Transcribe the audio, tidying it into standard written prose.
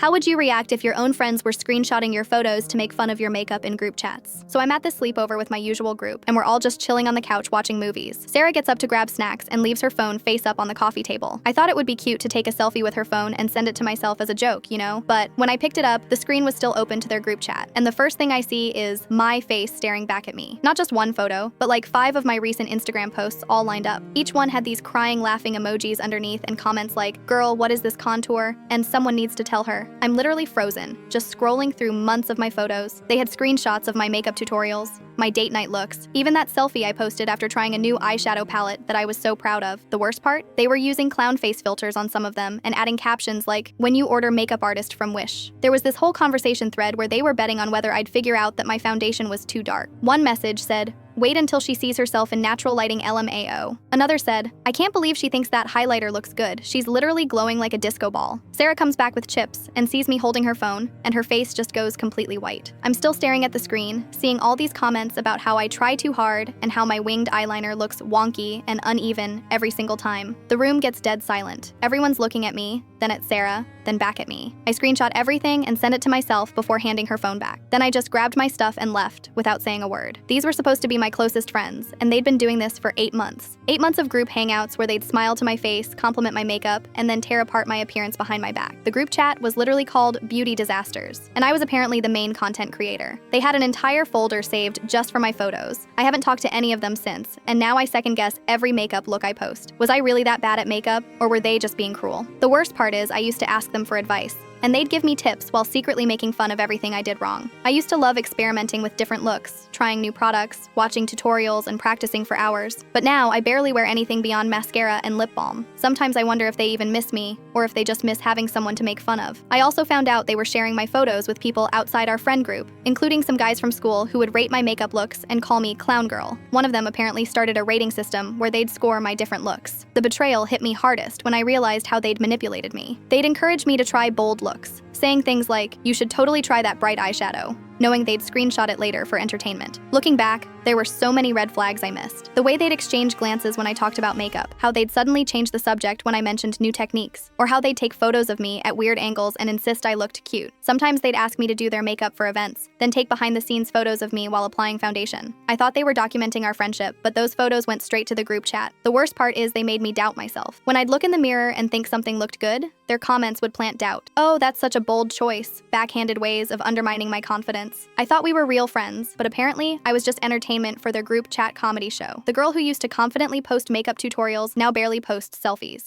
How would you react if your own friends were screenshotting your photos to make fun of your makeup in group chats? So I'm at this sleepover with my usual group, and we're all just chilling on the couch watching movies. Sarah gets up to grab snacks and leaves her phone face up on the coffee table. I thought it would be cute to take a selfie with her phone and send it to myself as a joke, you know? But when I picked it up, the screen was still open to their group chat, and the first thing I see is my face staring back at me. Not just one photo, but like 5 of my recent Instagram posts all lined up. Each one had these crying, laughing emojis underneath and comments like, "Girl, what is this contour?" and "Someone needs to tell her." I'm literally frozen, just scrolling through months of my photos. They had screenshots of my makeup tutorials, my date night looks, even that selfie I posted after trying a new eyeshadow palette that I was so proud of. The worst part? They were using clown face filters on some of them and adding captions like, "When you order makeup artist from Wish." There was this whole conversation thread where they were betting on whether I'd figure out that my foundation was too dark. One message said, "Wait until she sees herself in natural lighting LMAO." Another said, "I can't believe she thinks that highlighter looks good. She's literally glowing like a disco ball." Sarah comes back with chips and sees me holding her phone, and her face just goes completely white. I'm still staring at the screen, seeing all these comments about how I try too hard and how my winged eyeliner looks wonky and uneven every single time. The room gets dead silent. Everyone's looking at me, then at Sarah, then back at me. I screenshot everything and sent it to myself before handing her phone back. Then I just grabbed my stuff and left without saying a word. These were supposed to be my closest friends, and they'd been doing this for 8 months. 8 months of group hangouts where they'd smile to my face, compliment my makeup, and then tear apart my appearance behind my back. The group chat was literally called Beauty Disasters, and I was apparently the main content creator. They had an entire folder saved just for my photos. I haven't talked to any of them since, and now I second guess every makeup look I post. Was I really that bad at makeup, or were they just being cruel? The worst part is I used to ask them for advice, and they'd give me tips while secretly making fun of everything I did wrong. I used to love experimenting with different looks, trying new products, watching tutorials, and practicing for hours. But now I barely wear anything beyond mascara and lip balm. Sometimes I wonder if they even miss me, or if they just miss having someone to make fun of. I also found out they were sharing my photos with people outside our friend group, including some guys from school who would rate my makeup looks and call me clown girl. One of them apparently started a rating system where they'd score my different looks. The betrayal hit me hardest when I realized how they'd manipulated me. They'd encourage me to try bold looks, saying things like, "You should totally try that bright eyeshadow," knowing they'd screenshot it later for entertainment. Looking back, there were so many red flags I missed. The way they'd exchange glances when I talked about makeup, how they'd suddenly change the subject when I mentioned new techniques, or how they'd take photos of me at weird angles and insist I looked cute. Sometimes they'd ask me to do their makeup for events, then take behind-the-scenes photos of me while applying foundation. I thought they were documenting our friendship, but those photos went straight to the group chat. The worst part is they made me doubt myself. When I'd look in the mirror and think something looked good, their comments would plant doubt. "Oh, that's such a bold choice," backhanded ways of undermining my confidence. I thought we were real friends, but apparently I was just entertainment for their group chat comedy show. The girl who used to confidently post makeup tutorials now barely posts selfies.